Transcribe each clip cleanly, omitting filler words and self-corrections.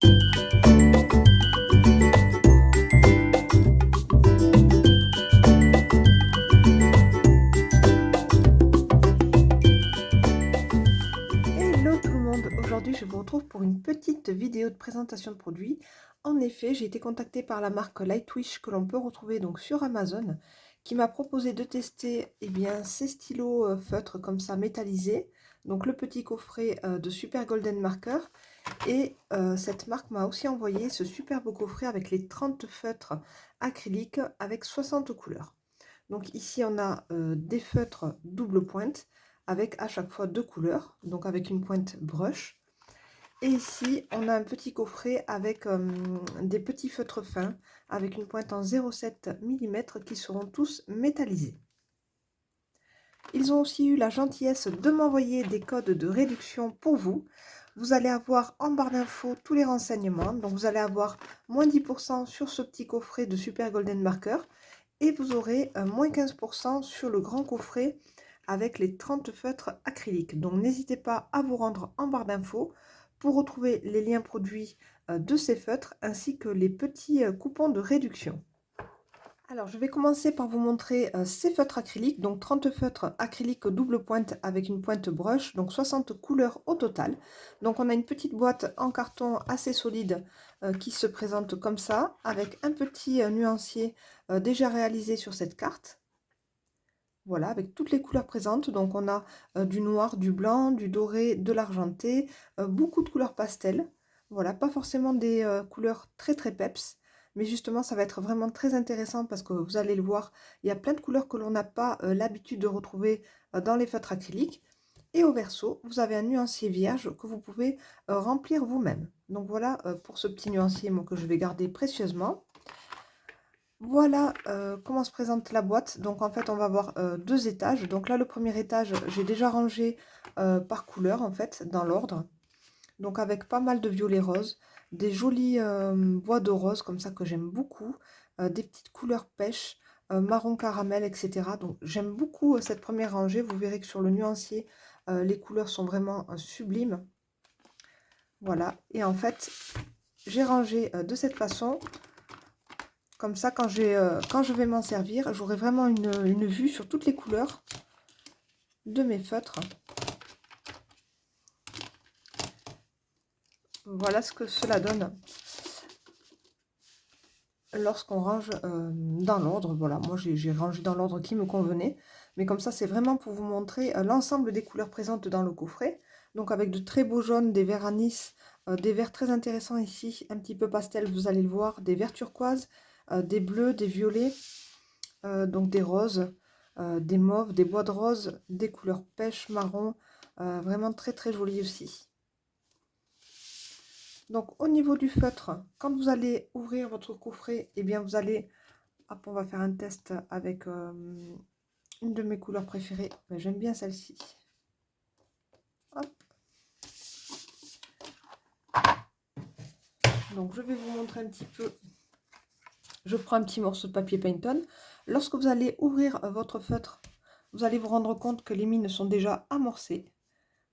Hello tout le monde, aujourd'hui je vous retrouve pour une petite vidéo de présentation de produits. En effet, j'ai été contactée par la marque Lightwish que l'on peut retrouver donc sur Amazon, qui m'a proposé de tester ces stylos feutres comme ça métallisés, donc le petit coffret de Super Golden Marker, et cette marque m'a aussi envoyé ce superbe coffret avec les 30 feutres acryliques avec 60 couleurs. Donc ici, on a des feutres double pointe avec à chaque fois deux couleurs, donc avec une pointe brush. Et ici, on a un petit coffret avec des petits feutres fins avec une pointe en 0,7 mm qui seront tous métallisés. Ils ont aussi eu la gentillesse de m'envoyer des codes de réduction pour vous. Vous allez avoir en barre d'infos tous les renseignements. Donc vous allez avoir moins 10% sur ce petit coffret de Super Golden Marker. Et vous aurez moins 15% sur le grand coffret avec les 30 feutres acryliques. Donc n'hésitez pas à vous rendre en barre d'infos pour retrouver les liens produits de ces feutres ainsi que les petits coupons de réduction. Alors je vais commencer par vous montrer ces feutres acryliques, donc 30 feutres acryliques double pointe avec une pointe brush, donc 60 couleurs au total. Donc on a une petite boîte en carton assez solide qui se présente comme ça, avec un petit nuancier déjà réalisé sur cette carte. Voilà, avec toutes les couleurs présentes. Donc on a du noir, du blanc, du doré, de l'argenté, beaucoup de couleurs pastel. Voilà, pas forcément des couleurs très peps, mais justement ça va être vraiment très intéressant parce que vous allez le voir, il y a plein de couleurs que l'on n'a pas l'habitude de retrouver dans les feutres acryliques. Et au verso, vous avez un nuancier vierge que vous pouvez remplir vous-même. Donc voilà pour ce petit nuancier que je vais garder précieusement. Voilà comment se présente la boîte. Donc en fait on va avoir deux étages. Donc là le premier étage j'ai déjà rangé par couleur en fait dans l'ordre. Donc avec pas mal de violet rose, des jolis bois de rose comme ça que j'aime beaucoup, des petites couleurs pêche, marron caramel, etc. Donc j'aime beaucoup cette première rangée. Vous verrez que sur le nuancier les couleurs sont vraiment sublimes. Voilà, et en fait j'ai rangé de cette façon. Comme ça, quand je vais m'en servir, j'aurai vraiment une vue sur toutes les couleurs de mes feutres. Voilà ce que cela donne lorsqu'on range dans l'ordre. Voilà, moi j'ai rangé dans l'ordre qui me convenait. Mais comme ça, c'est vraiment pour vous montrer l'ensemble des couleurs présentes dans le coffret. Donc avec de très beaux jaunes, des verts anis, des verts très intéressants ici, un petit peu pastel, vous allez le voir, des verts turquoises, des bleus, des violets, donc des roses, des mauves, des bois de rose, des couleurs pêche, marron, vraiment très joli aussi. Donc au niveau du feutre, quand vous allez ouvrir votre coffret, et bien vous allez, hop, on va faire un test avec une de mes couleurs préférées. J'aime bien celle-ci. Donc je vais vous montrer un petit peu. Je prends un petit morceau de papier Pantone. Lorsque vous allez ouvrir votre feutre, vous allez vous rendre compte que les mines sont déjà amorcées.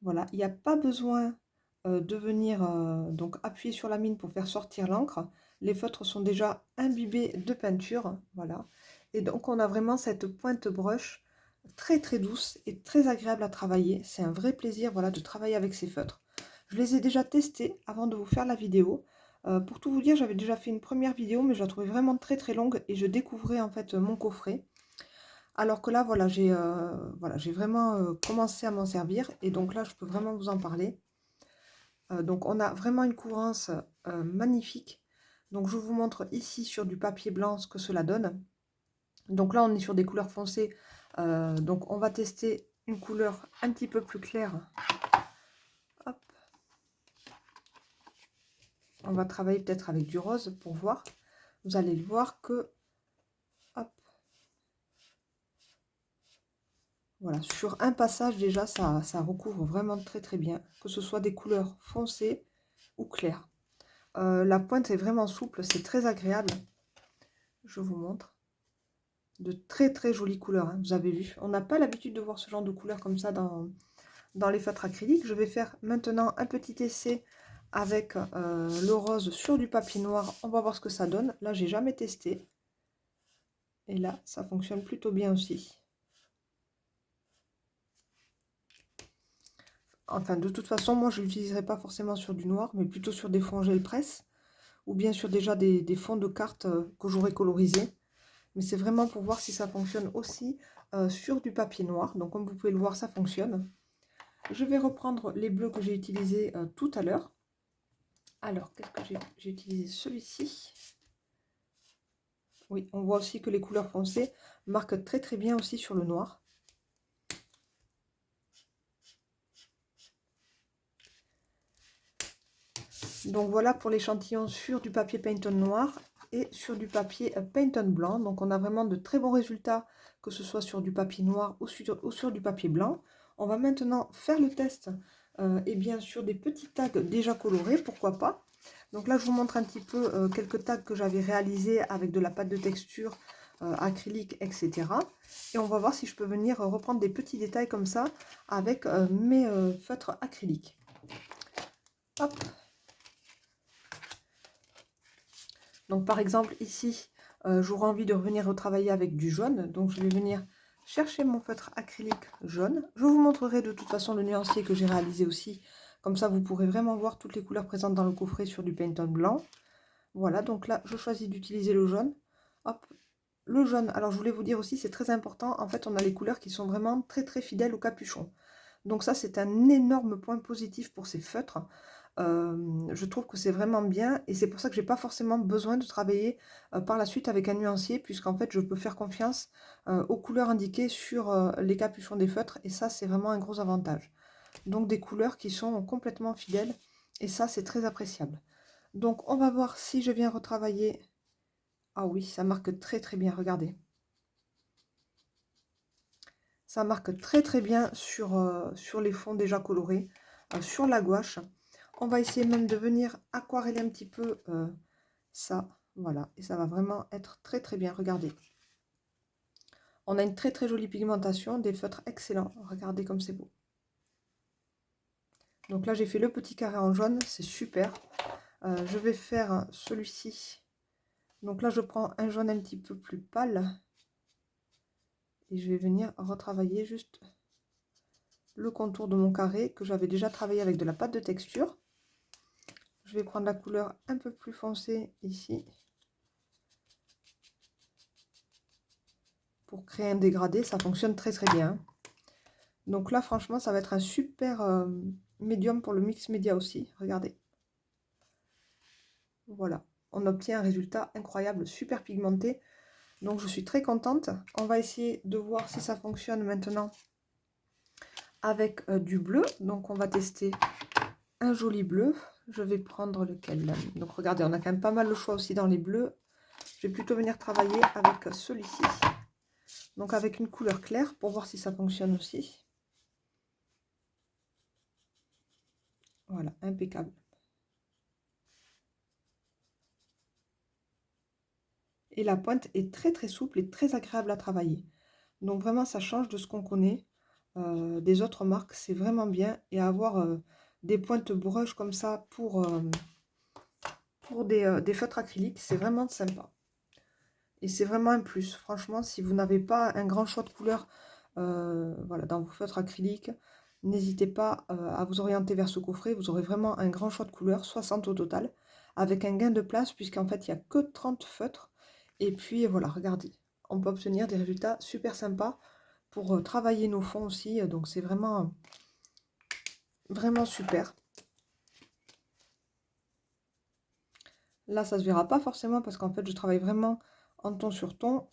Voilà, il n'y a pas besoin de venir donc appuyer sur la mine pour faire sortir l'encre. Les feutres sont déjà imbibés de peinture, voilà. Et donc on a vraiment cette pointe brush très douce et très agréable à travailler. C'est un vrai plaisir, voilà, de travailler avec ces feutres. Je les ai déjà testés avant de vous faire la vidéo. Pour tout vous dire, j'avais déjà fait une première vidéo, mais je la trouvais vraiment très longue et je découvrais en fait mon coffret. Alors que là, voilà, j'ai vraiment commencé à m'en servir et donc là, je peux vraiment vous en parler. Donc, on a vraiment une couvrance magnifique. Donc, je vous montre ici sur du papier blanc ce que cela donne. Donc là, on est sur des couleurs foncées. Donc, on va tester une couleur un petit peu plus claire. Hop. On va travailler peut-être avec du rose pour voir. Vous allez le voir que... Hop. Voilà, sur un passage déjà, ça recouvre vraiment très bien, que ce soit des couleurs foncées ou claires. La pointe est vraiment souple, c'est très agréable. Je vous montre. De très jolies couleurs, hein, vous avez vu. On n'a pas l'habitude de voir ce genre de couleurs comme ça dans les feutres acryliques. Je vais faire maintenant un petit essai avec le rose sur du papier noir. On va voir ce que ça donne. Là, j'ai jamais testé. Et là, ça fonctionne plutôt bien aussi. Enfin, de toute façon, moi, je ne l'utiliserai pas forcément sur du noir, mais plutôt sur des fonds gel presse, ou bien sur déjà des fonds de cartes que j'aurais colorisés. Mais c'est vraiment pour voir si ça fonctionne aussi sur du papier noir. Donc, comme vous pouvez le voir, ça fonctionne. Je vais reprendre les bleus que j'ai utilisés tout à l'heure. Alors, qu'est-ce que j'ai utilisé celui-ci. Oui, on voit aussi que les couleurs foncées marquent très très bien aussi sur le noir. Donc voilà pour l'échantillon sur du papier Paint On noir et sur du papier Paint On blanc. Donc on a vraiment de très bons résultats, que ce soit sur du papier noir ou sur du papier blanc. On va maintenant faire le test et bien sur des petits tags déjà colorés, pourquoi pas. Donc là je vous montre un petit peu quelques tags que j'avais réalisés avec de la pâte de texture acrylique, etc. Et on va voir si je peux venir reprendre des petits détails comme ça avec mes feutres acryliques. Hop. Donc par exemple ici, j'aurais envie de revenir retravailler avec du jaune. Donc je vais venir chercher mon feutre acrylique jaune. Je vous montrerai de toute façon le nuancier que j'ai réalisé aussi. Comme ça vous pourrez vraiment voir toutes les couleurs présentes dans le coffret sur du Paint On blanc. Voilà, donc là je choisis d'utiliser le jaune. Hop, le jaune, alors je voulais vous dire aussi, c'est très important. En fait on a les couleurs qui sont vraiment très très fidèles au capuchon. Donc ça c'est un énorme point positif pour ces feutres. Je trouve que c'est vraiment bien et c'est pour ça que j'ai pas forcément besoin de travailler par la suite avec un nuancier, puisqu'en fait je peux faire confiance aux couleurs indiquées sur les capuchons des feutres, et ça c'est vraiment un gros avantage. Donc des couleurs qui sont complètement fidèles, et ça c'est très appréciable. Donc on va voir si je viens retravailler. Ah oui, ça marque très très bien, regardez. Ça marque très très bien sur les fonds déjà colorés, sur la gouache. On va essayer même de venir aquareller un petit peu ça, voilà, et ça va vraiment être très très bien, regardez. On a une très très jolie pigmentation, des feutres excellents, regardez comme c'est beau. Donc là j'ai fait le petit carré en jaune, c'est super. Je vais faire celui-ci. Donc là je prends un jaune un petit peu plus pâle et je vais venir retravailler juste le contour de mon carré que j'avais déjà travaillé avec de la pâte de texture. Je vais prendre la couleur un peu plus foncée ici pour créer un dégradé, ça fonctionne très très bien. Donc là franchement ça va être un super médium pour le mix média aussi, regardez. Voilà, on obtient un résultat incroyable, super pigmenté. Donc je suis très contente. On va essayer de voir si ça fonctionne maintenant avec du bleu. Donc on va tester un joli bleu. Je vais prendre lequel? Donc regardez, on a quand même pas mal le choix aussi dans les bleus. Je vais plutôt venir travailler avec celui-ci. Donc avec une couleur claire pour voir si ça fonctionne aussi. Voilà, impeccable. Et la pointe est très très souple et très agréable à travailler. Donc vraiment ça change de ce qu'on connaît des autres marques, c'est vraiment bien. Et avoir des pointes brush comme ça pour des feutres acryliques, c'est vraiment sympa. Et c'est vraiment un plus. Franchement, si vous n'avez pas un grand choix de couleurs voilà, dans vos feutres acryliques, n'hésitez pas à vous orienter vers ce coffret. Vous aurez vraiment un grand choix de couleurs, 60 au total, avec un gain de place, puisqu'en fait, il n'y a que 30 feutres. Et puis, voilà, regardez, on peut obtenir des résultats super sympas pour travailler nos fonds aussi. Donc, c'est vraiment, vraiment super. Là, ça se verra pas forcément parce qu'en fait, je travaille vraiment en ton sur ton.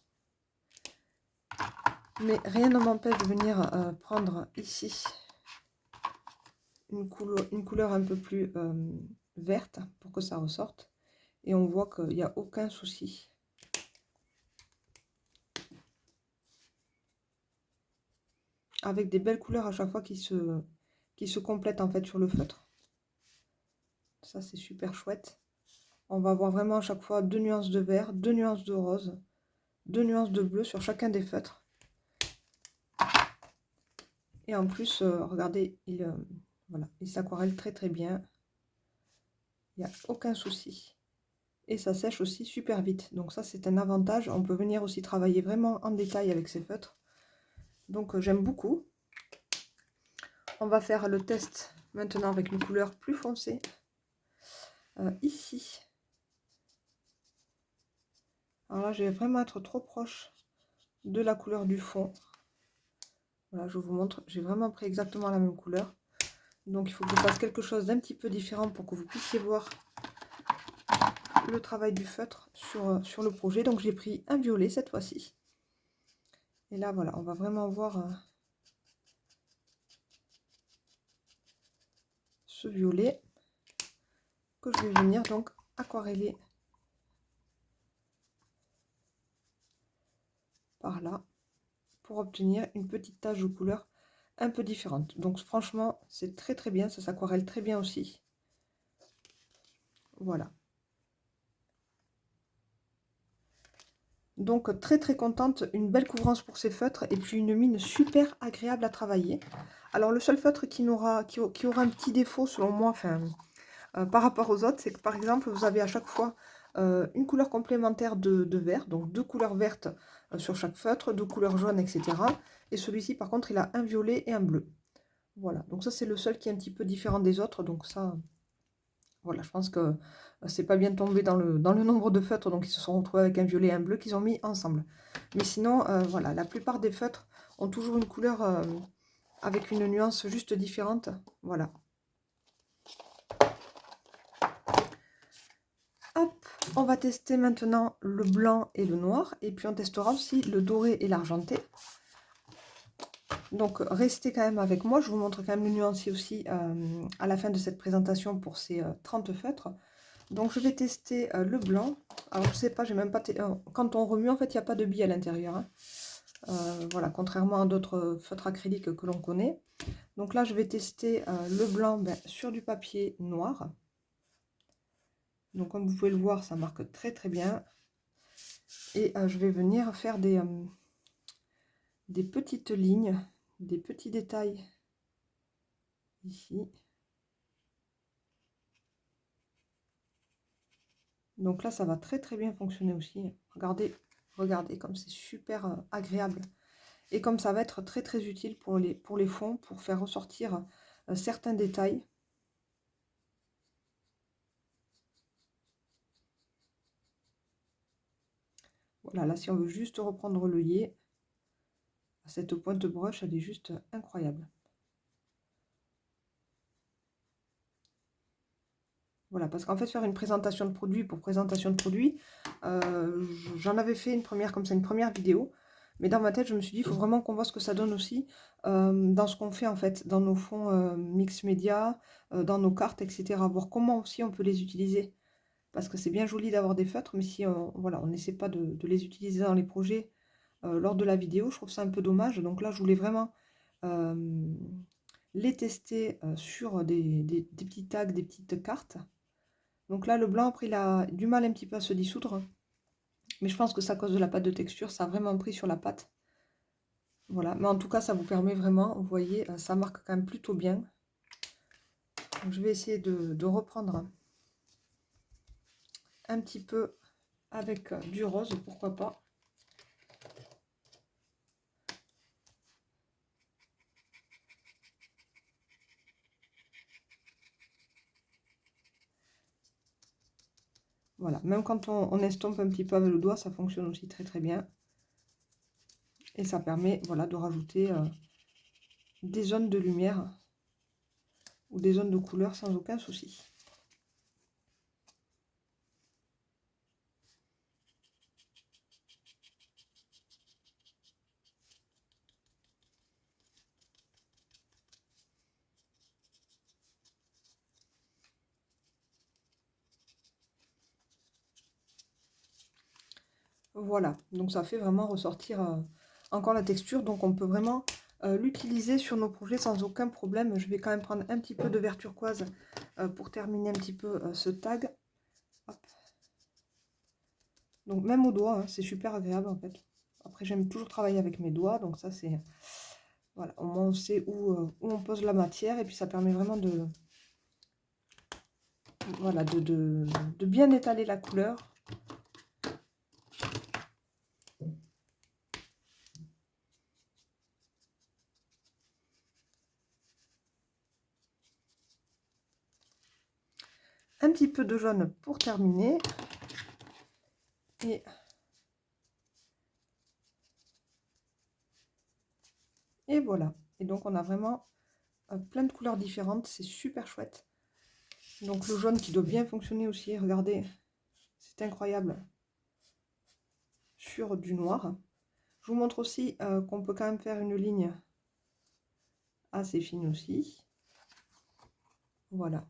Mais rien ne m'empêche de venir prendre ici une couleur un peu plus verte pour que ça ressorte. Et on voit qu'il n'y a aucun souci. Avec des belles couleurs à chaque fois qui se complètent en fait sur le feutre. Ça, c'est super chouette. On va avoir vraiment à chaque fois 2 nuances de vert, 2 nuances de rose, 2 nuances de bleu sur chacun des feutres. Et en plus, regardez, voilà, il s'aquarelle très très bien. Il n'y a aucun souci. Et ça sèche aussi super vite. Donc ça, c'est un avantage. On peut venir aussi travailler vraiment en détail avec ces feutres. Donc j'aime beaucoup. On va faire le test maintenant avec une couleur plus foncée. Ici. Alors là, je vais vraiment être trop proche de la couleur du fond. Voilà, je vous montre. J'ai vraiment pris exactement la même couleur. Donc il faut que je fasse quelque chose d'un petit peu différent pour que vous puissiez voir le travail du feutre sur le projet. Donc j'ai pris un violet cette fois-ci. Et là, voilà, on va vraiment voir ce violet que je vais venir donc aquareller par là pour obtenir une petite tache de couleur un peu différente. Donc franchement, c'est très très bien, ça s'aquarelle très bien aussi. Voilà. Donc très très contente, une belle couvrance pour ces feutres et puis une mine super agréable à travailler. Alors le seul feutre qui aura un petit défaut selon moi, enfin par rapport aux autres, c'est que par exemple vous avez à chaque fois une couleur complémentaire de vert, donc deux couleurs vertes sur chaque feutre, deux couleurs jaunes, etc. Et celui-ci par contre il a un violet et un bleu. Voilà, donc ça c'est le seul qui est un petit peu différent des autres, donc ça, voilà, je pense que c'est pas bien tombé dans le nombre de feutres, donc ils se sont retrouvés avec un violet et un bleu qu'ils ont mis ensemble. Mais sinon, voilà, la plupart des feutres ont toujours une couleur avec une nuance juste différente, voilà. Hop, on va tester maintenant le blanc et le noir, et puis on testera aussi le doré et l'argenté. Donc restez quand même avec moi, je vous montre quand même le nuancier aussi à la fin de cette présentation pour ces 30 feutres. Donc je vais tester le blanc. Alors je sais pas, j'ai même pas quand on remue en fait il n'y a pas de billes à l'intérieur. Hein. Voilà, contrairement à d'autres feutres acryliques que l'on connaît. Donc là je vais tester le blanc sur du papier noir. Donc comme vous pouvez le voir, ça marque très très bien. Et je vais venir faire des petites lignes, des petits détails ici. Donc là ça va très très bien fonctionner aussi. Regardez, regardez comme c'est super agréable. Et comme ça va être très très utile pour les fonds, pour faire ressortir certains détails. Voilà, là si on veut juste reprendre l'œillet, cette pointe brush, elle est juste incroyable. Voilà, parce qu'en fait faire une présentation de produit pour présentation de produit, j'en avais fait une première comme ça, une première vidéo. Mais dans ma tête, je me suis dit, il faut vraiment qu'on voit ce que ça donne aussi dans ce qu'on fait en fait, dans nos fonds mix média, dans nos cartes, etc. Voir comment aussi on peut les utiliser. Parce que c'est bien joli d'avoir des feutres, mais si voilà, on n'essaie pas de les utiliser dans les projets lors de la vidéo, je trouve ça un peu dommage. Donc là, je voulais vraiment les tester sur des petits tags, des petites cartes. Donc là, le blanc, après, il a du mal un petit peu à se dissoudre. Mais je pense que c'est à cause de la pâte de texture, ça a vraiment pris sur la pâte. Voilà, mais en tout cas, ça vous permet vraiment, vous voyez, ça marque quand même plutôt bien. Donc, je vais essayer de reprendre un petit peu avec du rose, pourquoi pas. Voilà, même quand on estompe un petit peu avec le doigt, ça fonctionne aussi très très bien. Et ça permet, voilà, de rajouter des zones de lumière ou des zones de couleur sans aucun souci. Voilà, donc ça fait vraiment ressortir encore la texture. Donc on peut vraiment l'utiliser sur nos projets sans aucun problème. Je vais quand même prendre un petit peu de vert turquoise pour terminer un petit peu ce tag. Hop. Donc même au doigt, hein, c'est super agréable en fait. Après j'aime toujours travailler avec mes doigts, donc ça c'est... Voilà, au moins on sait où on pose la matière et puis ça permet vraiment voilà, de bien étaler la couleur. Un petit peu de jaune pour terminer. Et voilà. Et donc on a vraiment plein de couleurs différentes. C'est super chouette. Donc le jaune qui doit bien fonctionner aussi. Regardez, c'est incroyable. Sur du noir. Je vous montre aussi qu'on peut quand même faire une ligne assez fine aussi. Voilà.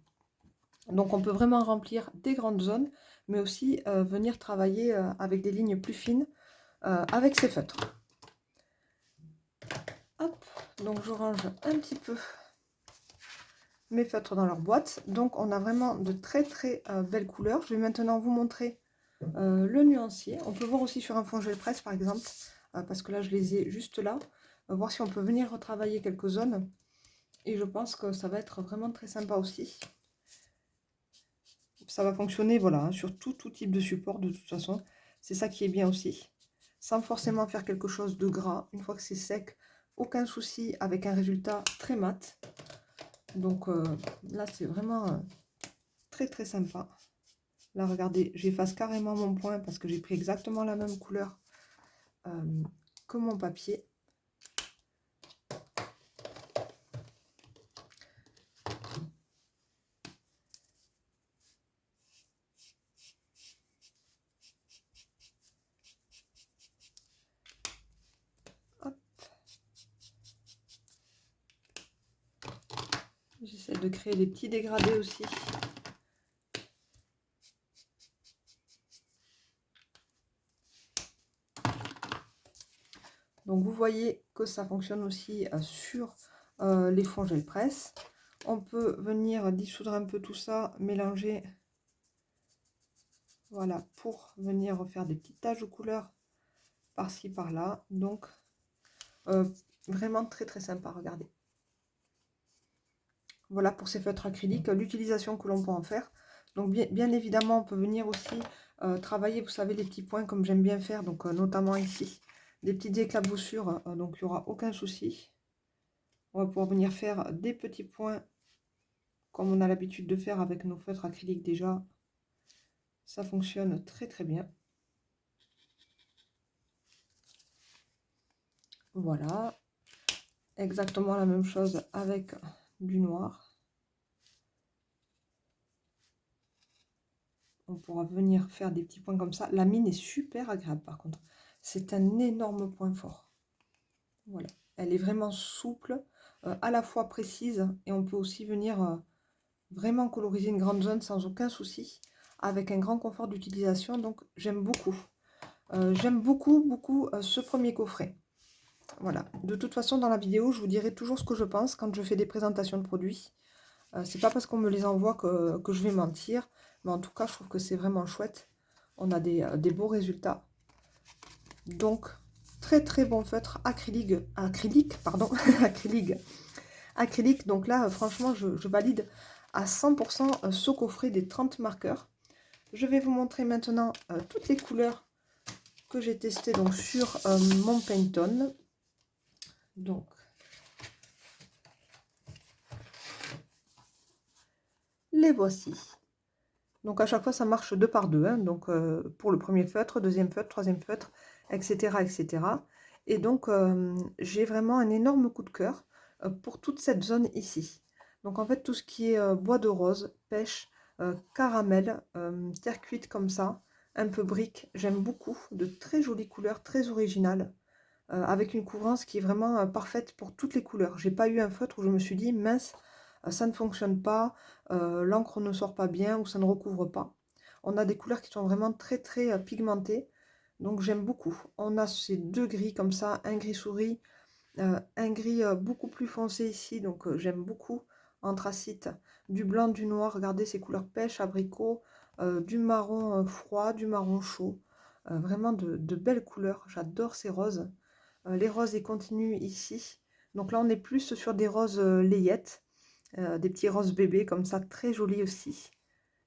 Donc on peut vraiment remplir des grandes zones, mais aussi venir travailler avec des lignes plus fines avec ces feutres. Hop, donc je range un petit peu mes feutres dans leur boîte. Donc on a vraiment de très belles couleurs. Je vais maintenant vous montrer le nuancier. On peut voir aussi sur un fond gel presse par exemple, parce que là je les ai juste là. Voir si on peut venir retravailler quelques zones. Et je pense que ça va être vraiment très sympa aussi. Ça va fonctionner, voilà, hein, sur tout type de support de toute façon. C'est ça qui est bien aussi. Sans forcément faire quelque chose de gras. Une fois que c'est sec, aucun souci, avec un résultat très mat. Donc là, c'est vraiment très sympa. Là, regardez, j'efface carrément mon point parce que j'ai pris exactement la même couleur que mon papier. J'essaie de créer des petits dégradés aussi. Donc vous voyez que ça fonctionne aussi sur les fonds gel presse. On peut venir dissoudre un peu tout ça, mélanger, voilà, pour venir refaire des petites taches de couleur par-ci par-là. Donc vraiment très sympa, regardez. Voilà pour ces feutres acryliques, l'utilisation que l'on peut en faire. Donc bien évidemment, on peut venir aussi travailler, vous savez, les petits points comme j'aime bien faire, donc notamment ici, des petites éclaboussures, donc il n'y aura aucun souci. On va pouvoir venir faire des petits points comme on a l'habitude de faire avec nos feutres acryliques déjà. Ça fonctionne très bien. Voilà. Exactement la même chose avec du noir. On pourra venir faire des petits points comme ça. La mine est super agréable par contre. C'est un énorme point fort. Voilà. Elle est vraiment souple, à la fois précise, et on peut aussi venir vraiment coloriser une grande zone sans aucun souci, avec un grand confort d'utilisation. Donc j'aime beaucoup. J'aime beaucoup ce premier coffret. Voilà. De toute façon, dans la vidéo, je vous dirai toujours ce que je pense quand je fais des présentations de produits. C'est pas parce qu'on me les envoie que je vais mentir, mais en tout cas, je trouve que c'est vraiment chouette. On a des beaux résultats. Donc, très bon feutre acrylique, pardon, acrylique. Donc là, franchement, je valide à 100% ce coffret des 30 marqueurs. Je vais vous montrer maintenant toutes les couleurs que j'ai testées donc, sur mon Pantone. Donc, les voici. Donc à chaque fois, ça marche deux par deux. Hein, donc pour le premier feutre, deuxième feutre, troisième feutre, etc. Et donc j'ai vraiment un énorme coup de cœur pour toute cette zone ici. Donc en fait, tout ce qui est bois de rose, pêche, caramel, terre cuite comme ça, un peu brique, j'aime beaucoup. De très jolies couleurs, très originales. Avec une couvrance qui est vraiment parfaite pour toutes les couleurs. J'ai pas eu un feutre où je me suis dit, mince, ça ne fonctionne pas, l'encre ne sort pas bien ou ça ne recouvre pas. On a des couleurs qui sont vraiment très pigmentées, donc j'aime beaucoup. On a ces deux gris comme ça, un gris souris, un gris beaucoup plus foncé ici, donc j'aime beaucoup, anthracite, du blanc, du noir, regardez ces couleurs pêche, abricot, du marron froid, du marron chaud, vraiment de belles couleurs, j'adore ces roses. Les roses et continuent ici, donc là on est plus sur des roses layettes, des petits roses bébés comme ça, très jolis aussi.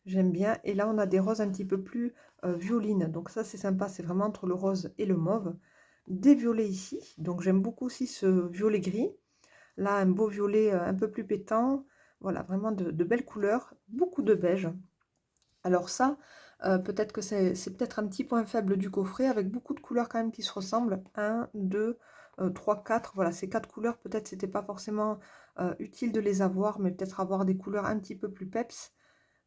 J'aime bien. Et là, on a des roses un petit peu plus violines. Donc ça, c'est sympa. C'est vraiment entre le rose et le mauve. Des violets ici. Donc j'aime beaucoup aussi ce violet gris. Là, un beau violet un peu plus pétant. Voilà, vraiment de belles couleurs. Beaucoup de beige. Alors ça, peut-être que c'est peut-être un petit point faible du coffret, avec beaucoup de couleurs quand même qui se ressemblent. 1, 2, 3, 4. Voilà, ces 4 couleurs, peut-être c'était pas forcément utile de les avoir, mais peut-être avoir des couleurs un petit peu plus peps.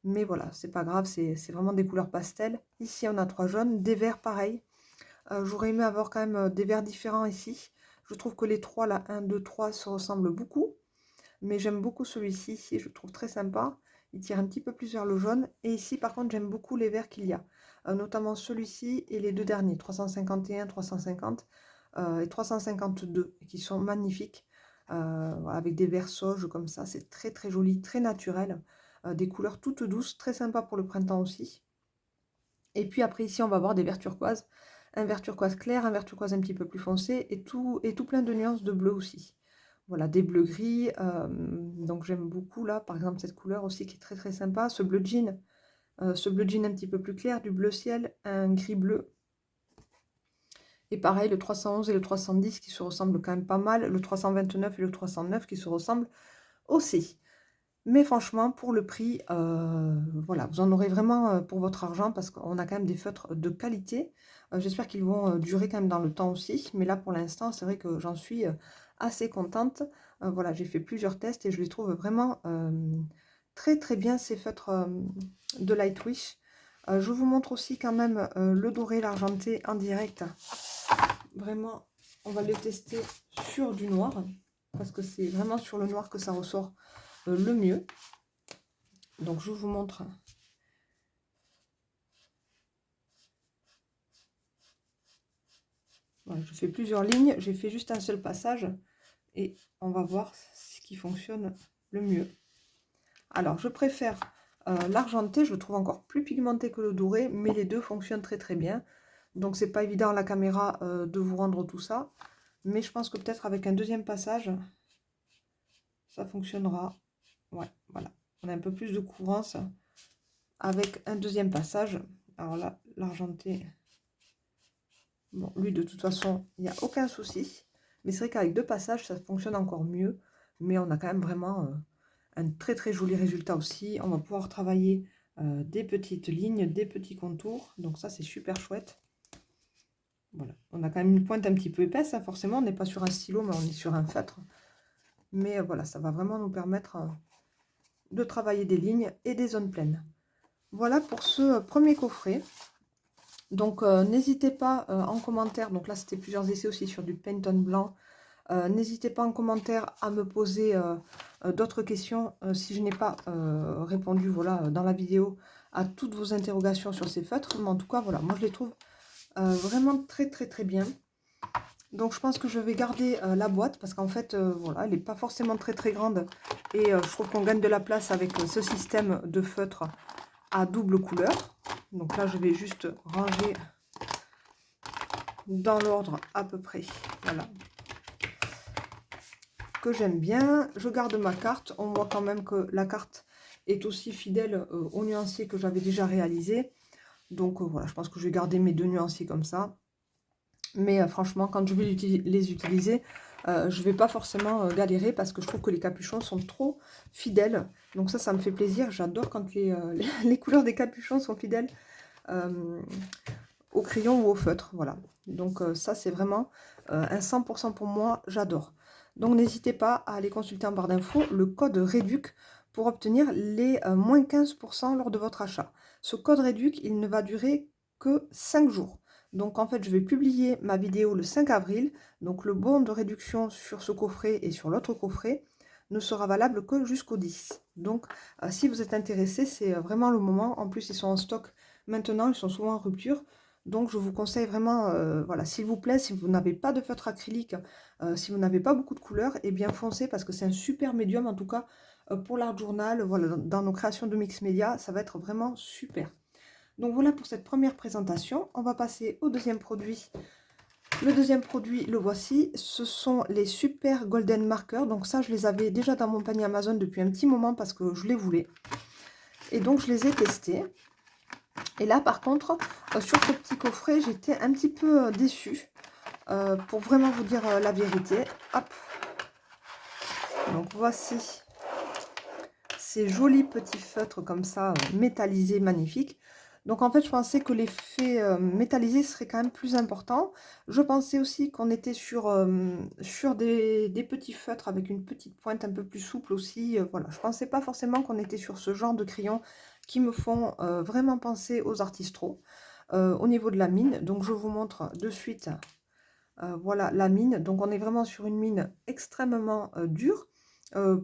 Mais voilà, c'est pas grave, c'est vraiment des couleurs pastel. Ici, on a 3 jaunes, des verts pareil. J'aurais aimé avoir quand même des verts différents ici. Je trouve que les 3, là, 1, 2, 3, se ressemblent beaucoup. Mais j'aime beaucoup celui-ci, ici, je le trouve très sympa. Il tire un petit peu plus vers le jaune. Et ici, par contre, j'aime beaucoup les verts qu'il y a. Notamment celui-ci et les deux derniers, 351, 350 et 352, qui sont magnifiques. Voilà, avec des verts sauges comme ça, c'est très très joli, très naturel. Des couleurs toutes douces, très sympa pour le printemps aussi. Et puis après ici, on va avoir des verts turquoises. Un vert turquoise clair, un vert turquoise un petit peu plus foncé et tout plein de nuances de bleu aussi. Voilà, des bleus gris. Donc j'aime beaucoup là, par exemple, cette couleur aussi qui est très très sympa. Ce bleu jean un petit peu plus clair, du bleu ciel, un gris bleu. Et pareil, le 311 et le 310 qui se ressemblent quand même pas mal. Le 329 et le 309 qui se ressemblent aussi. Mais franchement, pour le prix, voilà, vous en aurez vraiment pour votre argent parce qu'on a quand même des feutres de qualité. J'espère qu'ils vont durer quand même dans le temps aussi. Mais là, pour l'instant, c'est vrai que j'en suis assez contente. Voilà, j'ai fait plusieurs tests et je les trouve vraiment très très bien, ces feutres de Lightwish. Je vous montre aussi quand même le doré, l'argenté en direct. Vraiment, on va le tester sur du noir parce que c'est vraiment sur le noir que ça ressort le mieux. Donc je vous montre. Voilà, je fais plusieurs lignes, j'ai fait juste un seul passage et on va voir ce qui fonctionne le mieux. Alors je préfère l'argenté, je le trouve encore plus pigmenté que le doré, mais les deux fonctionnent très très bien. Donc c'est pas évident à la caméra de vous rendre tout ça, mais je pense que peut-être avec un deuxième passage, ça fonctionnera. Ouais, voilà, on a un peu plus de courance avec un deuxième passage. Alors là, l'argenté, bon, lui, de toute façon, il n'y a aucun souci. Mais c'est vrai qu'avec deux passages, ça fonctionne encore mieux. Mais on a quand même vraiment un très très joli résultat aussi. On va pouvoir travailler des petites lignes, des petits contours. Donc ça, c'est super chouette. Voilà. On a quand même une pointe un petit peu épaisse, hein. Forcément, on n'est pas sur un stylo, mais on est sur un feutre. Mais voilà, ça va vraiment nous permettre de travailler des lignes et des zones pleines. Voilà pour ce premier coffret. Donc n'hésitez pas en commentaire, donc là c'était plusieurs essais aussi sur du Pantone blanc. N'hésitez pas en commentaire à me poser d'autres questions si je n'ai pas répondu, voilà, dans la vidéo à toutes vos interrogations sur ces feutres. Mais en tout cas, voilà, moi je les trouve vraiment très très très bien. Donc je pense que je vais garder la boîte parce qu'en fait, voilà, elle n'est pas forcément très très grande. Et je trouve qu'on gagne de la place avec ce système de feutre à double couleur. Donc là, je vais juste ranger dans l'ordre à peu près. Voilà. Que j'aime bien. Je garde ma carte. On voit quand même que la carte est aussi fidèle aux nuanciers que j'avais déjà réalisé. Donc voilà, je pense que je vais garder mes deux nuanciers comme ça. Mais franchement, quand je vais les utiliser, je ne vais pas forcément galérer parce que je trouve que les capuchons sont trop fidèles. Donc ça me fait plaisir. J'adore quand les couleurs des capuchons sont fidèles au crayon ou au feutre. Voilà. Donc ça, c'est vraiment un 100% pour moi. J'adore. Donc n'hésitez pas à aller consulter en barre d'infos le code REDUC pour obtenir les moins 15% lors de votre achat. Ce code REDUC, il ne va durer que 5 jours. Donc en fait, je vais publier ma vidéo le 5 avril. Donc le bon de réduction sur ce coffret et sur l'autre coffret ne sera valable que jusqu'au 10. Donc si vous êtes intéressé, c'est vraiment le moment. En plus, ils sont en stock maintenant, ils sont souvent en rupture. Donc je vous conseille vraiment, voilà, s'il vous plaît, si vous n'avez pas de feutre acrylique, si vous n'avez pas beaucoup de couleurs, et bien foncez parce que c'est un super médium en tout cas pour l'art journal, voilà, dans nos créations de mix média, ça va être vraiment super. Donc voilà pour cette première présentation. On va passer au deuxième produit. Le deuxième produit, le voici, ce sont les super golden markers. Donc ça, je les avais déjà dans mon panier Amazon depuis un petit moment parce que je les voulais. Et donc, je les ai testés. Et là, par contre, sur ce petit coffret, j'étais un petit peu déçue. Pour vraiment vous dire la vérité. Hop. Donc, voici ces jolis petits feutres comme ça, métallisés, magnifiques. Donc, en fait, je pensais que l'effet métallisé serait quand même plus important. Je pensais aussi qu'on était sur des petits feutres avec une petite pointe un peu plus souple aussi. Voilà, je pensais pas forcément qu'on était sur ce genre de crayons qui me font vraiment penser aux Artistro au niveau de la mine. Donc, je vous montre de suite, voilà la mine. Donc, on est vraiment sur une mine extrêmement dure.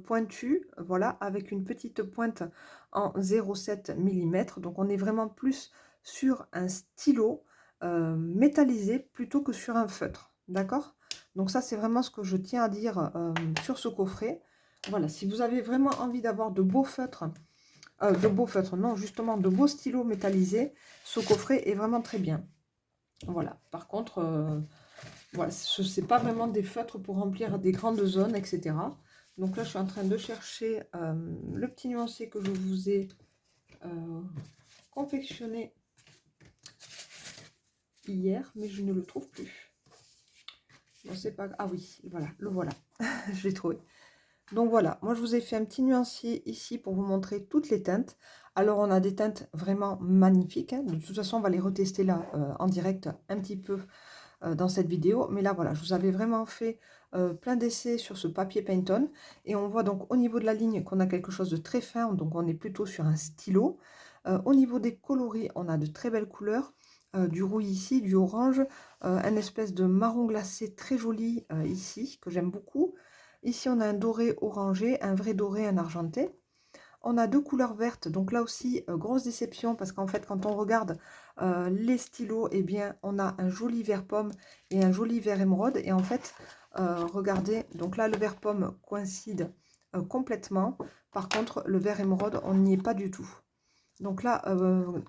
Pointu, voilà, avec une petite pointe en 0,7 mm. Donc, on est vraiment plus sur un stylo métallisé plutôt que sur un feutre. D'accord? Donc, ça, c'est vraiment ce que je tiens à dire sur ce coffret. Voilà, si vous avez vraiment envie d'avoir de beaux feutres, non, justement, de beaux stylos métallisés, ce coffret est vraiment très bien. Voilà, par contre, voilà, ce n'est pas vraiment des feutres pour remplir des grandes zones, etc. Donc là, je suis en train de chercher le petit nuancier que je vous ai confectionné hier, mais je ne le trouve plus. Bon, c'est pas... Ah oui, voilà, le voilà. Je l'ai trouvé. Donc voilà, moi je vous ai fait un petit nuancier ici pour vous montrer toutes les teintes. Alors on a des teintes vraiment magnifiques, hein. De toute façon, on va les retester là en direct un petit peu dans cette vidéo. Mais là, voilà, je vous avais vraiment fait plein d'essais sur ce papier Pantone. Et on voit donc au niveau de la ligne qu'on a quelque chose de très fin. Donc, on est plutôt sur un stylo. Au niveau des coloris, on a de très belles couleurs. Du rouille ici, du orange, un espèce de marron glacé très joli ici, que j'aime beaucoup. Ici, on a un doré orangé, un vrai doré, un argenté. On a deux couleurs vertes, donc là aussi, grosse déception, parce qu'en fait, quand on regarde les stylos, eh bien, on a un joli vert pomme et un joli vert émeraude. Et en fait, regardez, donc là, le vert pomme coïncide complètement. Par contre, le vert émeraude, on n'y est pas du tout. Donc là,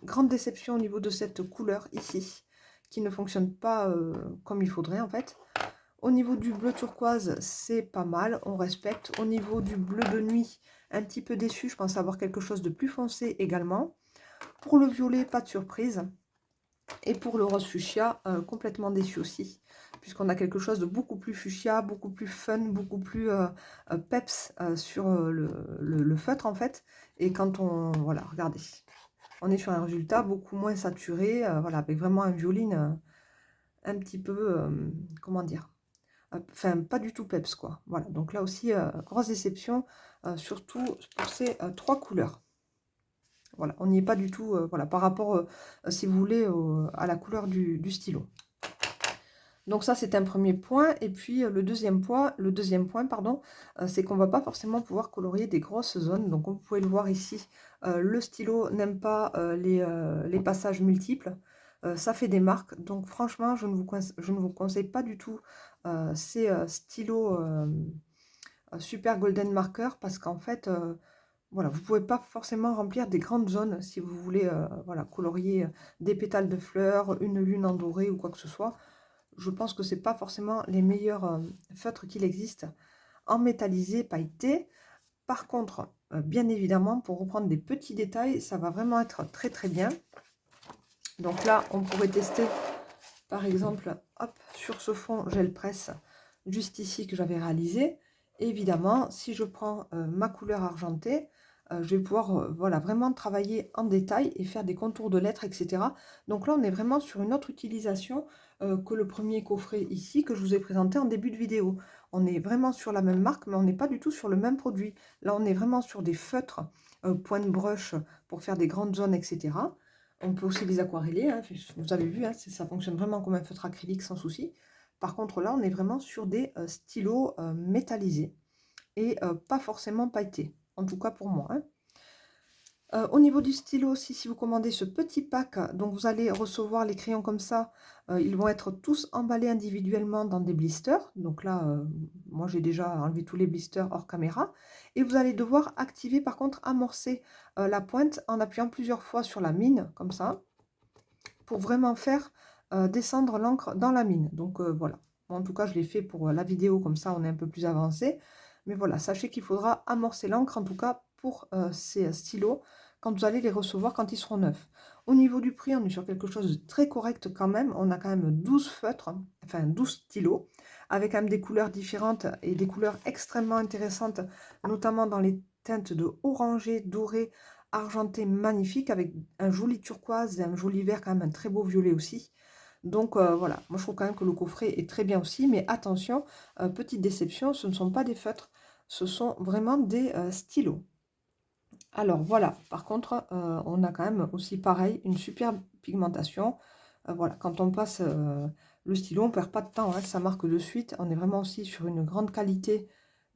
grande déception au niveau de cette couleur ici, qui ne fonctionne pas comme il faudrait, en fait. Au niveau du bleu turquoise, c'est pas mal, on respecte. Au niveau du bleu de nuit, un petit peu déçu, je pense avoir quelque chose de plus foncé également. Pour le violet, pas de surprise. Et pour le rose fuchsia, complètement déçu aussi, puisqu'on a quelque chose de beaucoup plus fuchsia, beaucoup plus fun, beaucoup plus peps sur le feutre en fait. Et quand on... Voilà, regardez, on est sur un résultat beaucoup moins saturé, voilà, avec vraiment un violine un petit peu, comment dire, enfin pas du tout peps quoi. Voilà, donc là aussi grosse déception, surtout pour ces trois couleurs. Voilà, on n'y est pas du tout, voilà, par rapport si vous voulez à la couleur du stylo. Donc ça c'est un premier point. Et puis le deuxième point pardon, c'est qu'on va pas forcément pouvoir colorier des grosses zones. Donc comme vous pouvez le voir ici, le stylo n'aime pas les passages multiples. Ça fait des marques, donc franchement je ne vous conseille pas du tout ces stylos super golden marker, parce qu'en fait voilà, vous ne pouvez pas forcément remplir des grandes zones si vous voulez voilà, colorier des pétales de fleurs, une lune en doré ou quoi que ce soit. Je pense que c'est pas forcément les meilleurs feutres qu'il existe en métallisé pailleté. Par contre, bien évidemment, pour reprendre des petits détails, ça va vraiment être très très bien. Donc là, on pourrait tester, par exemple, hop, sur ce fond gel presse, juste ici que j'avais réalisé. Et évidemment, si je prends ma couleur argentée, je vais pouvoir voilà, vraiment travailler en détail et faire des contours de lettres, etc. Donc là, on est vraiment sur une autre utilisation que le premier coffret ici que je vous ai présenté en début de vidéo. On est vraiment sur la même marque, mais on n'est pas du tout sur le même produit. Là, on est vraiment sur des feutres point de brush pour faire des grandes zones, etc. On peut aussi les aquareller, hein, vous avez vu, hein, ça fonctionne vraiment comme un feutre acrylique sans souci. Par contre, là, on est vraiment sur des stylos métallisés et pas forcément pailletés, en tout cas pour moi, hein. Au niveau du stylo aussi, si vous commandez ce petit pack, donc vous allez recevoir les crayons comme ça. Ils vont être tous emballés individuellement dans des blisters. Donc là, moi j'ai déjà enlevé tous les blisters hors caméra. Et vous allez devoir activer, par contre, amorcer la pointe en appuyant plusieurs fois sur la mine, comme ça, pour vraiment faire descendre l'encre dans la mine. Donc voilà. Bon, en tout cas, je l'ai fait pour la vidéo, comme ça on est un peu plus avancé. Mais voilà, sachez qu'il faudra amorcer l'encre, en tout cas pour ces stylos, quand vous allez les recevoir quand ils seront neufs. Au niveau du prix, on est sur quelque chose de très correct quand même. On a quand même 12 feutres, enfin 12 stylos, avec quand même des couleurs différentes et des couleurs extrêmement intéressantes, notamment dans les teintes de orangé, doré, argenté, magnifique, avec un joli turquoise et un joli vert, quand même un très beau violet aussi. Donc voilà, moi je trouve quand même que le coffret est très bien aussi, mais attention, petite déception, ce ne sont pas des feutres, ce sont vraiment des stylos. Alors voilà, par contre, on a quand même aussi pareil, une superbe pigmentation. Voilà, quand on passe le stylo, on ne perd pas de temps, hein, ça marque de suite. On est vraiment aussi sur une grande qualité,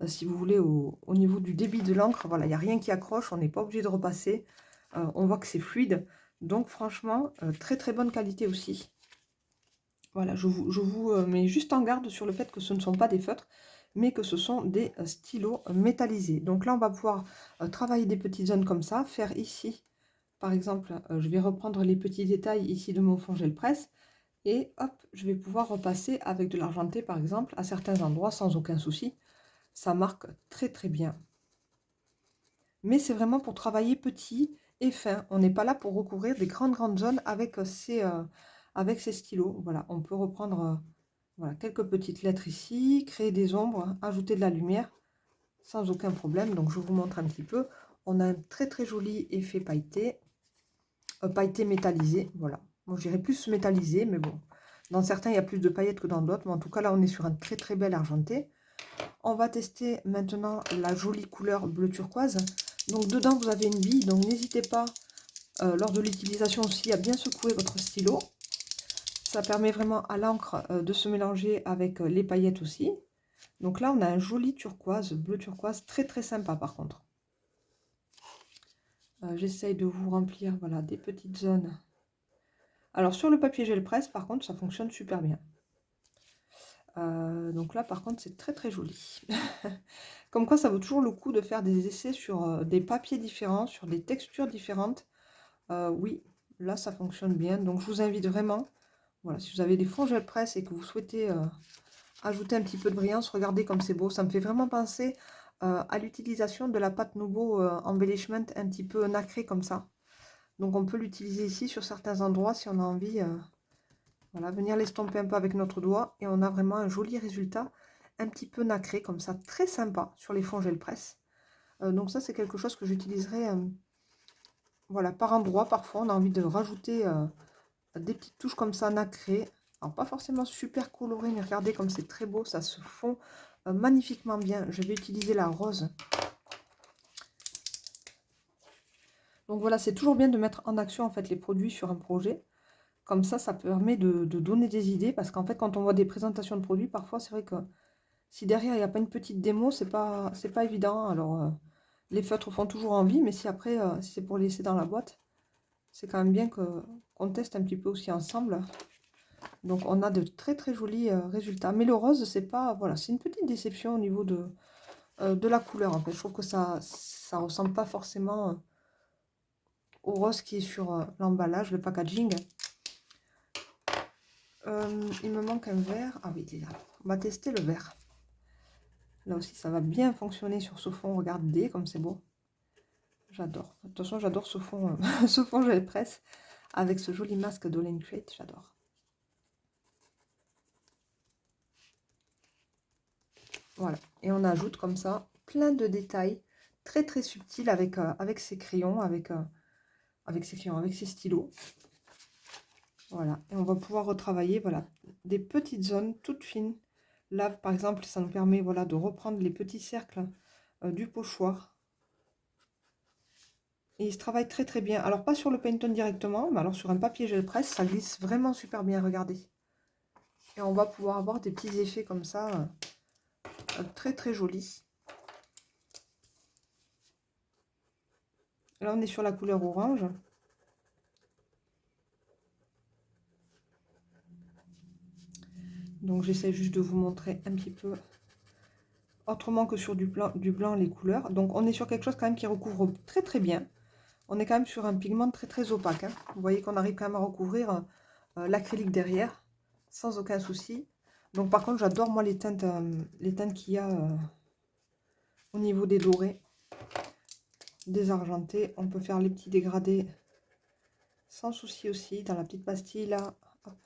si vous voulez, au niveau du débit de l'encre. Voilà, il n'y a rien qui accroche, on n'est pas obligé de repasser. On voit que c'est fluide. Donc franchement, très très bonne qualité aussi. Voilà, je vous mets juste en garde sur le fait que ce ne sont pas des feutres, mais que ce sont des stylos métallisés. Donc là, on va pouvoir travailler des petites zones comme ça, faire ici, par exemple, je vais reprendre les petits détails ici de mon fond gel presse, et hop, je vais pouvoir repasser avec de l'argenté, par exemple, à certains endroits sans aucun souci. Ça marque très très bien. Mais c'est vraiment pour travailler petit et fin. On n'est pas là pour recouvrir des grandes zones avec ces stylos. Voilà, on peut reprendre voilà, quelques petites lettres ici, créer des ombres, ajouter de la lumière sans aucun problème. Donc je vous montre un petit peu. On a un très très joli effet pailleté métallisé. Voilà, moi je dirais plus métallisé, mais bon, dans certains il y a plus de paillettes que dans d'autres. Mais en tout cas là on est sur un très très bel argenté. On va tester maintenant la jolie couleur bleu turquoise. Donc dedans vous avez une bille, donc n'hésitez pas lors de l'utilisation aussi à bien secouer votre stylo. Ça permet vraiment à l'encre de se mélanger avec les paillettes aussi. Donc là on a un joli turquoise, bleu turquoise, très très sympa par contre. J'essaye de vous remplir voilà, des petites zones. Alors sur le papier gel presse par contre ça fonctionne super bien. Donc là par contre c'est très très joli. Comme quoi ça vaut toujours le coup de faire des essais sur des papiers différents, sur des textures différentes. Oui, là ça fonctionne bien. Donc je vous invite vraiment, voilà, si vous avez des fonds gel presse et que vous souhaitez ajouter un petit peu de brillance, regardez comme c'est beau. Ça me fait vraiment penser à l'utilisation de la pâte Nouveau Embellishment un petit peu nacrée comme ça. Donc on peut l'utiliser ici sur certains endroits si on a envie. Voilà, venir l'estomper un peu avec notre doigt et on a vraiment un joli résultat, un petit peu nacré comme ça, très sympa sur les fonds gel presse. Donc ça c'est quelque chose que j'utiliserai voilà, par endroit. Parfois on a envie de rajouter des petites touches comme ça nacrées. Alors pas forcément super coloré, mais regardez comme c'est très beau, ça se fond magnifiquement bien. Je vais utiliser la rose. Donc voilà, c'est toujours bien de mettre en action en fait les produits sur un projet. Comme ça permet de donner des idées, parce qu'en fait, quand on voit des présentations de produits, parfois, c'est vrai que si derrière, il n'y a pas une petite démo, c'est pas évident. Alors, les feutres font toujours envie, mais si après, si c'est pour laisser dans la boîte, c'est quand même bien qu'on teste un petit peu aussi ensemble. Donc, on a de très, très jolis résultats. Mais le rose, c'est pas... Voilà, c'est une petite déception au niveau de la couleur, en fait. Je trouve que ça ressemble pas forcément au rose qui est sur l'emballage, le packaging. Il me manque un vert. Ah oui, il est là. On va tester le vert. Là aussi, ça va bien fonctionner sur ce fond. Regardez comme c'est beau. J'adore. De toute façon, j'adore ce fond, ce fond gel presse avec ce joli masque d'Olin Crate. J'adore. Voilà. Et on ajoute comme ça plein de détails très très subtils avec, avec ces crayons, avec ces stylos. Voilà. Et on va pouvoir retravailler voilà, des petites zones toutes fines. Là, par exemple, ça nous permet voilà, de reprendre les petits cercles du pochoir. Et il se travaille très très bien. Alors pas sur le Pantone directement, mais alors sur un papier gel presse, ça glisse vraiment super bien, regardez. Et on va pouvoir avoir des petits effets comme ça, très très jolis. Là on est sur la couleur orange. Donc j'essaie juste de vous montrer un petit peu autrement que sur du blanc les couleurs. Donc on est sur quelque chose quand même qui recouvre très très bien. On est quand même sur un pigment très très opaque. Hein. Vous voyez qu'on arrive quand même à recouvrir l'acrylique derrière sans aucun souci. Donc par contre j'adore moi les teintes qu'il y a au niveau des dorés. désargenté. On peut faire les petits dégradés sans souci aussi, dans la petite pastille là. Hop.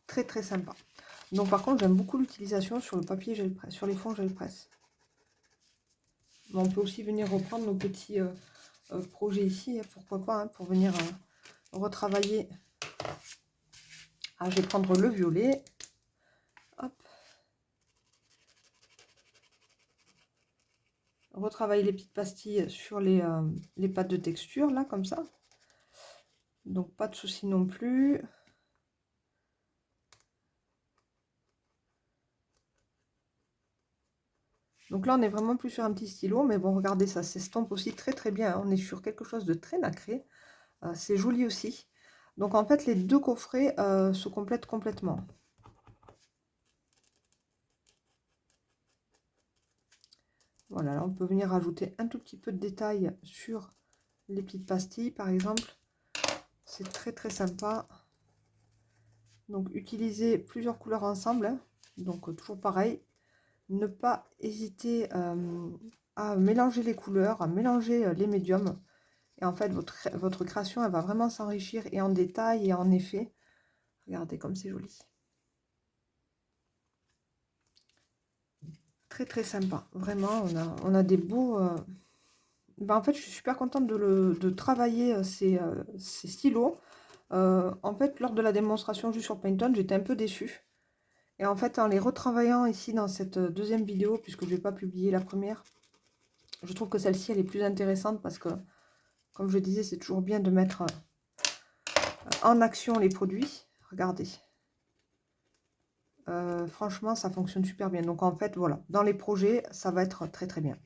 Très très sympa. Donc par contre, j'aime beaucoup l'utilisation sur le papier gel presse, sur les fonds gel presse. Mais on peut aussi venir reprendre nos petits projets ici, hein, pourquoi pas, hein, pour venir retravailler. Ah, je vais prendre le violet. Hop. Retravailler les petites pastilles sur les pâtes de texture, là, comme ça. Donc pas de souci non plus. Donc là, on est vraiment plus sur un petit stylo, mais bon, regardez, ça s'estompe aussi très très bien, hein. On est sur quelque chose de très nacré. C'est joli aussi. Donc en fait, les deux coffrets se complètent complètement. Voilà, là, on peut venir rajouter un tout petit peu de détails sur les petites pastilles, par exemple. C'est très très sympa. Donc, utiliser plusieurs couleurs ensemble, hein. Donc, toujours pareil. Ne pas hésiter à mélanger les couleurs, à mélanger les médiums. Et en fait, votre création, elle va vraiment s'enrichir et en détail et en effet. Regardez comme c'est joli. Très très sympa. Vraiment, on a des beaux... Ben, en fait, je suis super contente de travailler ces stylos. En fait, lors de la démonstration juste sur Painton, j'étais un peu déçue. Et en fait, en les retravaillant ici dans cette deuxième vidéo, puisque je n'ai pas publié la première, je trouve que celle-ci, elle est plus intéressante parce que, comme je disais, c'est toujours bien de mettre en action les produits. Regardez. Franchement, ça fonctionne super bien. Donc, en fait, voilà. Dans les projets, ça va être très, très bien.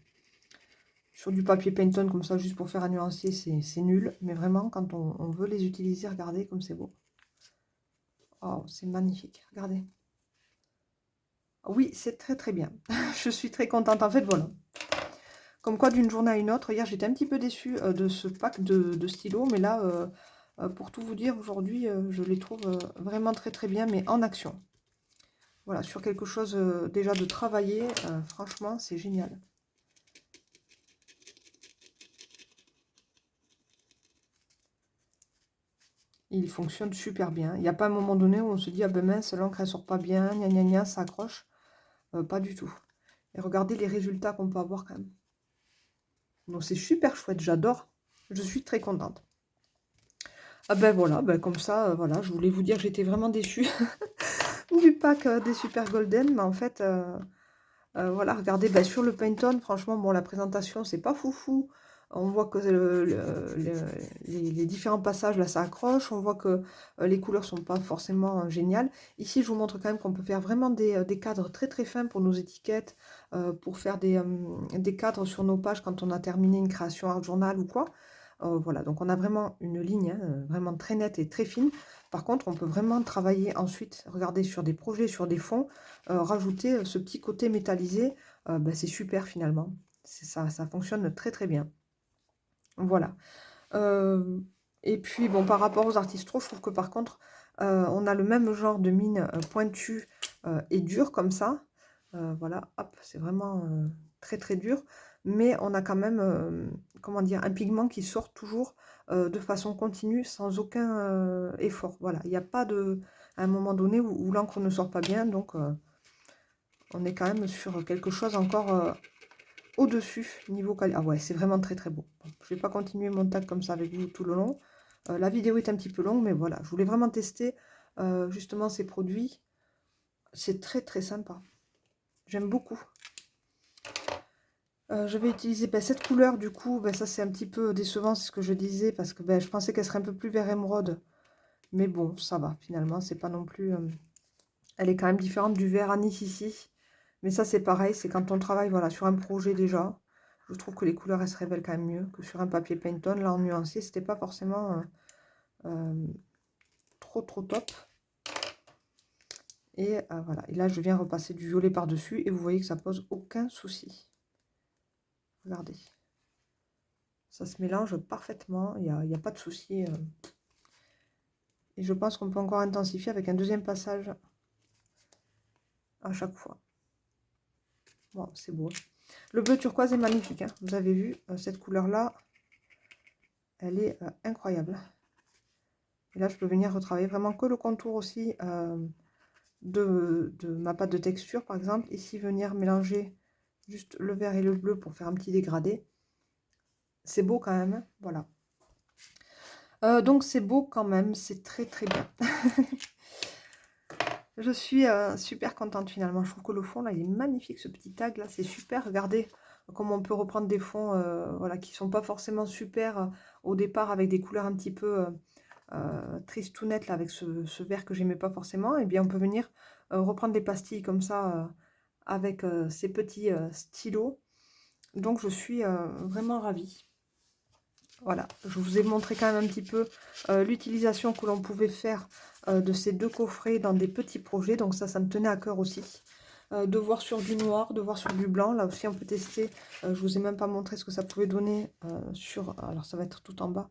Sur du papier Pantone, comme ça, juste pour faire un nuancier, c'est nul. Mais vraiment, quand on veut les utiliser, regardez comme c'est beau. Oh, c'est magnifique. Regardez. Oui, c'est très, très bien. Je suis très contente. En fait, voilà. Comme quoi, d'une journée à une autre, hier j'étais un petit peu déçue de ce pack de stylos, mais là, pour tout vous dire, aujourd'hui, je les trouve vraiment très très bien, mais en action. Voilà, sur quelque chose déjà de travailler, franchement, c'est génial. Il fonctionne super bien. Il n'y a pas un moment donné où on se dit, ah ben mince, l'encre elle sort pas bien, gna gna gna, ça accroche. Pas du tout. Et regardez les résultats qu'on peut avoir quand même. Donc c'est super chouette, j'adore. Je suis très contente. Ah ben voilà, ben comme ça, voilà, je voulais vous dire que j'étais vraiment déçue du pack des Super Golden, mais en fait, voilà, regardez, ben, sur le Pantone, franchement, bon, la présentation, c'est pas foufou. On voit que les différents passages, là, ça accroche. On voit que les couleurs sont pas forcément géniales. Ici, je vous montre quand même qu'on peut faire vraiment des cadres très très fins pour nos étiquettes, pour faire des cadres sur nos pages quand on a terminé une création art journal ou quoi. Voilà, donc on a vraiment une ligne, hein, vraiment très nette et très fine. Par contre, on peut vraiment travailler ensuite, regardez, sur des projets, sur des fonds, rajouter ce petit côté métallisé, bah, c'est super finalement. Ça fonctionne très très bien. Voilà. Et puis, bon, par rapport aux artistes je trouve que par contre, on a le même genre de mine pointue et dure comme ça. Voilà, hop, c'est vraiment très très dur. Mais on a quand même, comment dire, un pigment qui sort toujours de façon continue, sans aucun effort. Voilà, il n'y a pas de, à un moment donné où l'encre ne sort pas bien. Donc, on est quand même sur quelque chose encore au-dessus, niveau qualité. Ah ouais, c'est vraiment très très beau. Bon, je vais pas continuer mon tag comme ça avec vous tout le long. La vidéo est un petit peu longue, mais voilà, je voulais vraiment tester justement ces produits. C'est très très sympa. J'aime beaucoup. Je vais utiliser cette couleur, du coup, ça c'est un petit peu décevant, c'est ce que je disais, parce que je pensais qu'elle serait un peu plus vert émeraude. Mais bon, ça va, finalement, c'est pas non plus... Elle est quand même différente du vert anis ici. Mais ça, c'est pareil, c'est quand on travaille voilà, sur un projet déjà. Je trouve que les couleurs, elles se révèlent quand même mieux que sur un papier Pantone. Là, en nuancé, c'était pas forcément trop top. Et voilà. Et là, je viens repasser du violet par-dessus. Et vous voyez que ça pose aucun souci. Regardez. Ça se mélange parfaitement. Il n'y a pas de souci. Et je pense qu'on peut encore intensifier avec un deuxième passage à chaque fois. Bon, c'est beau. Le bleu turquoise est magnifique, hein. Vous avez vu, cette couleur-là, elle est incroyable. Et là, je peux venir retravailler vraiment que le contour aussi de ma pâte de texture, par exemple. Ici, venir mélanger juste le vert et le bleu pour faire un petit dégradé. C'est beau quand même, hein, voilà. Donc, c'est beau quand même, c'est très très bien. Je suis super contente finalement. Je trouve que le fond, là, il est magnifique, ce petit tag, là, c'est super. Regardez comment on peut reprendre des fonds voilà, qui sont pas forcément super au départ, avec des couleurs un petit peu triste tout net là, avec ce vert que j'aimais pas forcément. Et bien on peut venir reprendre des pastilles comme ça avec ces petits stylos. Donc je suis vraiment ravie. Voilà, je vous ai montré quand même un petit peu l'utilisation que l'on pouvait faire de ces deux coffrets dans des petits projets. Donc ça me tenait à cœur aussi. De voir sur du noir, de voir sur du blanc. Là aussi on peut tester. Je vous ai même pas montré ce que ça pouvait donner sur... Alors ça va être tout en bas.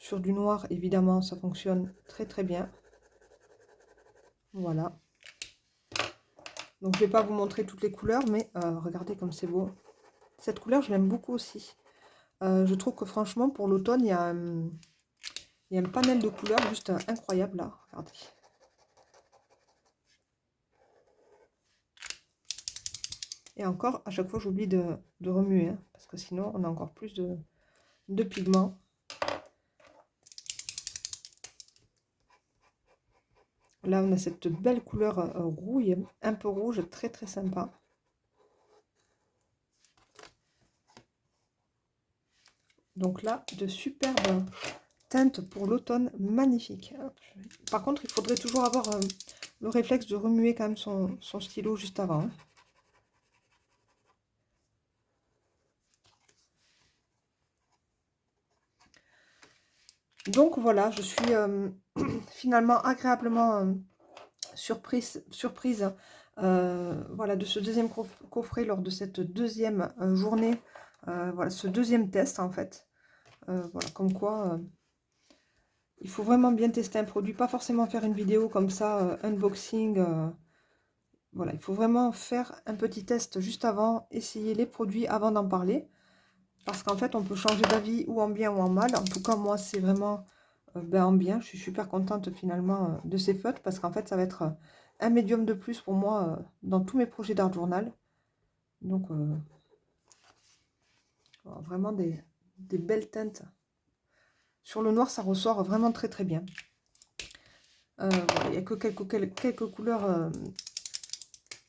Sur du noir, évidemment, ça fonctionne très très bien. Voilà. Donc, je ne vais pas vous montrer toutes les couleurs, mais regardez comme c'est beau. Cette couleur, je l'aime beaucoup aussi. Je trouve que franchement, pour l'automne, il y a un panel de couleurs juste incroyable là. Regardez. Et encore, à chaque fois, j'oublie de remuer, hein, parce que sinon, on a encore plus de pigments. Là, on a cette belle couleur rouille, un peu rouge, très très sympa. Donc là, de superbes teintes pour l'automne, magnifique. Par contre, il faudrait toujours avoir le réflexe de remuer quand même son stylo juste avant, hein. Donc voilà, je suis finalement agréablement surprise voilà, de ce deuxième coffret lors de cette deuxième journée, voilà, ce deuxième test en fait. Voilà, comme quoi il faut vraiment bien tester un produit, pas forcément faire une vidéo comme ça, unboxing. Voilà, il faut vraiment faire un petit test juste avant, essayer les produits avant d'en parler. Parce qu'en fait, on peut changer d'avis ou en bien ou en mal. En tout cas, moi, c'est vraiment en bien. Je suis super contente finalement de ces feutres parce qu'en fait, ça va être un médium de plus pour moi dans tous mes projets d'art journal. Donc, vraiment des belles teintes. Sur le noir, ça ressort vraiment très très bien. Voilà, il n'y a que quelques couleurs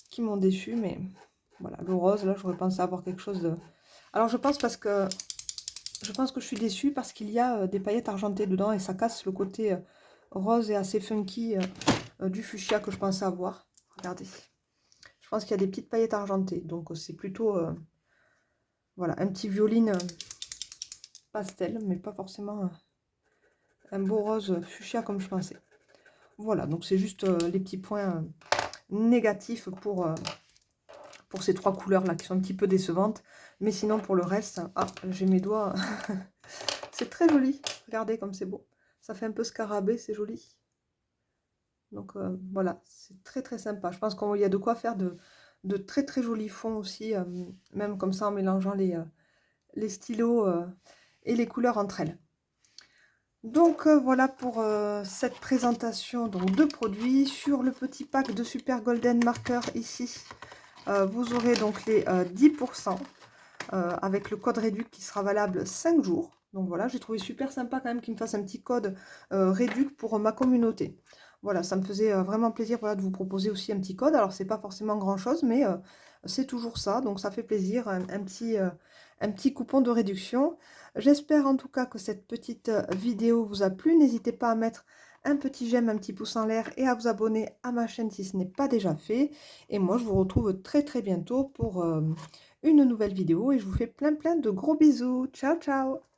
qui m'ont déçu, mais voilà, le rose, là, j'aurais pensé avoir quelque chose de... Alors, je pense que je suis déçue parce qu'il y a des paillettes argentées dedans et ça casse le côté rose et assez funky du fuchsia que je pensais avoir. Regardez. Je pense qu'il y a des petites paillettes argentées. Donc c'est plutôt voilà, un petit violine pastel, mais pas forcément un beau rose fuchsia comme je pensais. Voilà, donc c'est juste les petits points négatifs pour ces trois couleurs là qui sont un petit peu décevantes. Mais sinon pour le reste, ah, j'ai mes doigts. C'est très joli. Regardez comme c'est beau. Ça fait un peu scarabée, c'est joli. Donc voilà, c'est très très sympa. Je pense qu'il y a de quoi faire de très très jolis fonds aussi, même comme ça en mélangeant les stylos et les couleurs entre elles. Donc voilà pour cette présentation donc, de produits. Sur le petit pack de Super Golden Marker ici, vous aurez donc les 10% avec le code réduc qui sera valable 5 jours. Donc voilà, j'ai trouvé super sympa quand même qu'il me fasse un petit code réduc pour ma communauté. Voilà, ça me faisait vraiment plaisir voilà, de vous proposer aussi un petit code. Alors, c'est pas forcément grand-chose, mais c'est toujours ça. Donc, ça fait plaisir, un petit coupon de réduction. J'espère en tout cas que cette petite vidéo vous a plu. N'hésitez pas à mettre un petit j'aime, un petit pouce en l'air et à vous abonner à ma chaîne si ce n'est pas déjà fait. Et moi, je vous retrouve très très bientôt pour une nouvelle vidéo. Et je vous fais plein de gros bisous. Ciao, ciao!